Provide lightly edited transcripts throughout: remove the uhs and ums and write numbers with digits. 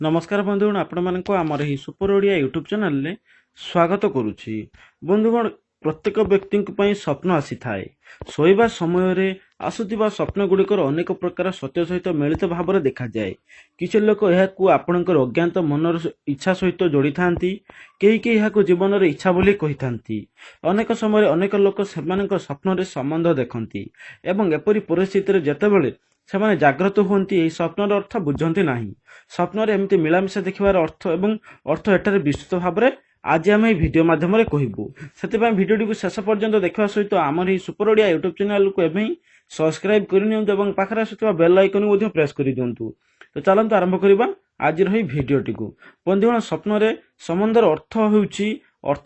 नमस्कार बंधुगण आपण आमर ही सुपर ओडिया यूट्यूब चैनल रे स्वागत करुछि। बंधुगण प्रत्येक व्यक्ति स्वप्न आसी थाए। शोइबा समय रे आसुथिबा स्वप्न गुड़िकर अनेक प्रकार सत्य सहित मिलित भाव में देखा जाए। किछि लोक एहाकु आपणकर अज्ञात मनर इच्छा सहित जोड़ी थांती, केही एहाकु जीवन रे इच्छा बोली कहि थांती। अनेक समय अनेक लोक सेमानक स्वप्न रे संबंध देखंती एवं एपरि परिस्थिति रे जेतेबेले ସେମାନେ ଜାଗ୍ରତ ହୁଅନ୍ତି ଏହି ସ୍ୱପ୍ନର ଅର୍ଥ ବୁଝନ୍ତି ନାହିଁ। ସ୍ୱପ୍ନରେ ଏମିତି ମିଳାମିଶା ଦେଖିବାର ଅର୍ଥ ଏଠାରେ ବିସ୍ତୃତ ଭାବରେ ଆଜି ଆମେ ଏହି ଭିଡିଓ ମାଧ୍ୟମରେ କହିବୁ। ସେଥିପାଇଁ ଭିଡିଓଟିକୁ ଶେଷ ପର୍ଯ୍ୟନ୍ତ ଦେଖିବା ସହିତ ଆମର ଏହି ସୁପର ଓଡିଆ ୟୁଟ୍ୟୁବ ଚ୍ୟାନେଲକୁ ଏବେ ହିଁ ସବସ୍କ୍ରାଇବ କରିନିଅନ୍ତୁ ଏବଂ ପାଖରେ ଆସୁଥିବା ବେଲ୍ ଆଇକନକୁ ମଧ୍ୟ ପ୍ରେସ୍ କରିଦିଅନ୍ତୁ। ତ ଚାଲନ୍ତୁ ଆରମ୍ଭ କରିବା ଆଜିର ଏହି ଭିଡିଓଟିକୁ। ବନ୍ଧୁଗଣ ସ୍ୱପ୍ନରେ ସମ୍ବନ୍ଧର ଅର୍ଥ ହେଉଛି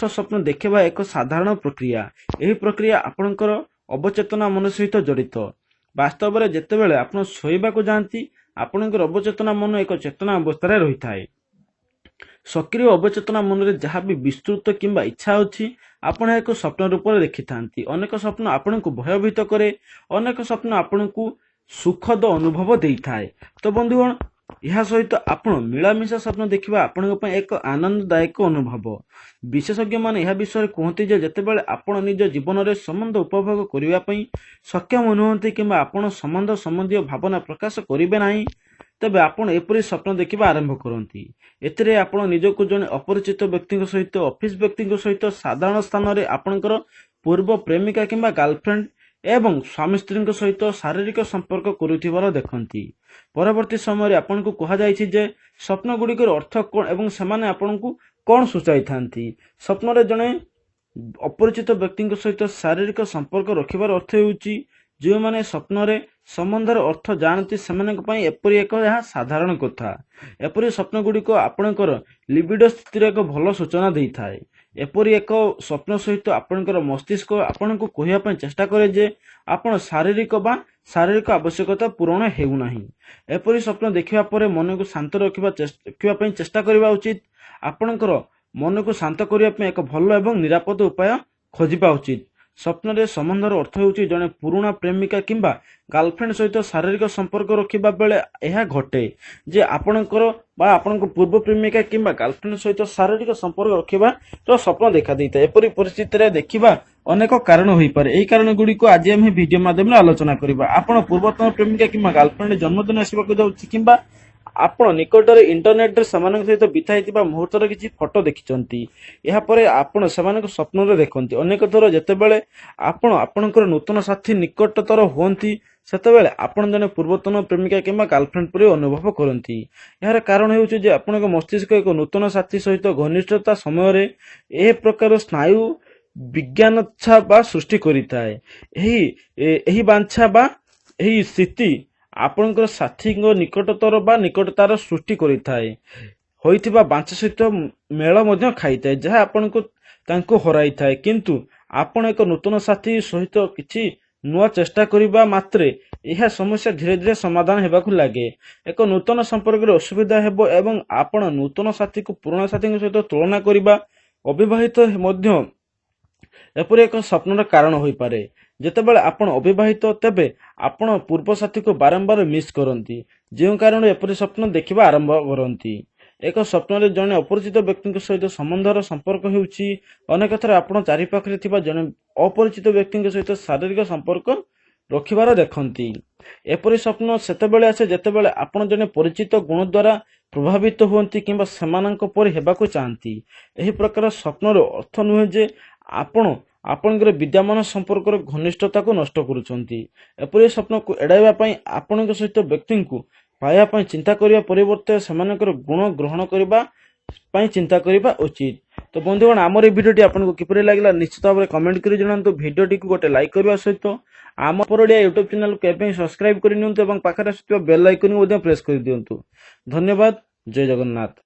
ସ୍ୱପ୍ନ ଦେଖିବା ଏକ ସାଧାରଣ ପ୍ରକ୍ରିୟା। ଏହି ପ୍ରକ୍ରିୟା ଆପଣଙ୍କର ଅବଚେତନା ମନ ସହିତ ଜଡ଼ିତ। वास्तव में जितेबाला आप शोवा जाती आपणकर अवचेतना मन एक चेतना अवस्था रही थाए। सक्रिय अवचेतना मन में जहाँ भी विस्तृत किंबा इच्छा अच्छी आपण एक स्वप्न रूप में देखि था। अनेक स्वप्न आपण को भयभीत करे, अनेक स्वप्न आपण को सुखद अनुभव दे थाए। तो बंधुगण यह सहित आपण मिलामिशा स्वप्न देखा आपण एक आनंददायक अनुभव। विशेषज्ञ माने यह विषय कहते जितेबाला आपण निज जीवन में संबंध उपभोग करने सक्षम नुहति कि आपण संबंध संबंधी भावना प्रकाश करेंगे ना, तेबे आपण एपरी स्वप्न देखा आरंभ करती। एथिरे आपण निजको जने अपरिचित व्यक्ति सहित ऑफिस व्यक्ति सहित साधारण स्थान में आपणकर पूर्व प्रेमिका किंबा गर्लफ्रेंड एवं स्वामी स्त्री सहित शारीरिक संपर्क करुथिबार देखंती। परवर्ती समय आपन को कहा जायछि जे स्वप्न गुड़िकर अर्थ कोन एवं सेमाने आपन को कोन सूचाई थांती। स्वप्न रे जने अपरिचित व्यक्ति सहित शारीरिक संपर्क रखिबार अर्थ हेउछि जो माने स्वप्न रे संबंधर अर्थ जानती सेमानक पई एपरि एक यह साधारण कथा। एपरि स्वप्न गुड़िक आपणकर लिबिडो स्थिति एक भल सूचना देई थाए। एपरि एक स्वप्न सहित आपणकर मस्तिष्क आपण को कहिया पई चेष्टा करे जे आपण शारीरिक आवश्यकता पूरण हेउ नाही। एपरि स्वप्न देखिबा परे मन को शांत रखिबा पई चेष्टा करिबा उचित। आपणकर मन को शांत करिया पई एक भल एवं निरापद उपाय खोजिबा उचित। स्वप्न रे संबंधर अर्थ हेउछि जने पुराना प्रेमिका किंबा गर्लफ्रेंड सहित शारीरिक संपर्क रखिबा बेले यह घटे जे आपणकर बा आपणक पूर्व प्रेमिका किंबा गर्लफ्रेंड सहित शारीरिक संपर्क रखिबा तो स्वप्न देखा देता है। एपरि परिस्थिति रे देखिबा अनेक कारण होई पारे। एही कारण गुडी को आज हम वीडियो माध्यम रे आलोचना करिबा। आपण पूर्वतन प्रेमिका किंबा गर्लफ्रेंड जन्मदिन आसीबाक जाउछि किंबा आपण निकटरे इंटरनेट रे समान सहित बिताइतिबा मुहूर्तर किछि फोटो देखिचंती, या परे आपण समान स्वप्न रे देखंती। अनेक थर जेतेबेले आपण आपणकर नूतन साथी निकटतर होंती सेतेबेले आपण जने पूर्वतन प्रेमिका किंबा गर्लफ्रेंड परि अनुभव करंती। यार कारण हेउछि जे आपणक मस्तिष्क एक नूतन साथी सहित घनिष्ठता समय रे ए प्रकार स्नायु विज्ञानच्छा बा सृष्टि करिताए। एही बांछा बा एही स्थिति आपणकर साथी निकटतर बा निकटतार सृष्टि करिताए। होइतिबा बांछा सहित मेल मध्य खाइताए जहा आपणको तांको हराई थाए। किंतु आपण एक नूतन साथी सहित किछि नुआ चेष्टा करिबा मात्रे यह समस्या धीरे धीरे समाधान हेबाकु लागे। एक नूतन संपर्क रे असुविधा हेबो एवं आपण नूतन साथी को पुराना साथी सहित तुलना करिबा अविवाहित मध्य एपरि एक स्वप्नर कारण होई पारे। जेतेबेले आपण अविवाहित तेबे आपण पूर्व साथी को बारंबार मिस करंती, जे कारण एपरि स्वप्न देखिबा आरंभ करंती। एक स्वप्न रे जने अपरिचित व्यक्ति सहित संबंधर संपर्क हेउछि अनेक थर आपण चारि पाखरे थिबा जने अपरिचित व्यक्ति सहित शारीरिक संपर्क रखिबार देखंती। एपरि स्वप्न सेतेबेले आसे जेतेबेले आपण जने परिचित गुण द्वारा प्रभावित होंती किंबा सेमानंक परि हेबाकु चाहंती। एही प्रकार स्वप्नर अर्थ नुहे जे आपण आपणकर विद्यमान संपर्क घनिष्ठता को नष्ट करुछंती। एपरि स्वप्न को एडाइबा पई आपणक सहित व्यक्ति को पाया पई चिंता करिया परिवर्ते सेमानकर गुण ग्रहण करिबा पई चिंता करिबा उचित। तो बंधुगण आमर এই ভিডিওটি आपनको किपरि लागला निश्चित भाव कमेंट करि जणांतु। भिडियोटी को गोटे लाइक करबा सहित आम सुपर ओडिया यूट्यूब चैनल को एबे सब्सक्राइब करि नियंतु एवं पाखरे आସୁଥିବା बेल आइकन को प्रेस करि दियंतु। धन्यवाद। जय जगन्नाथ।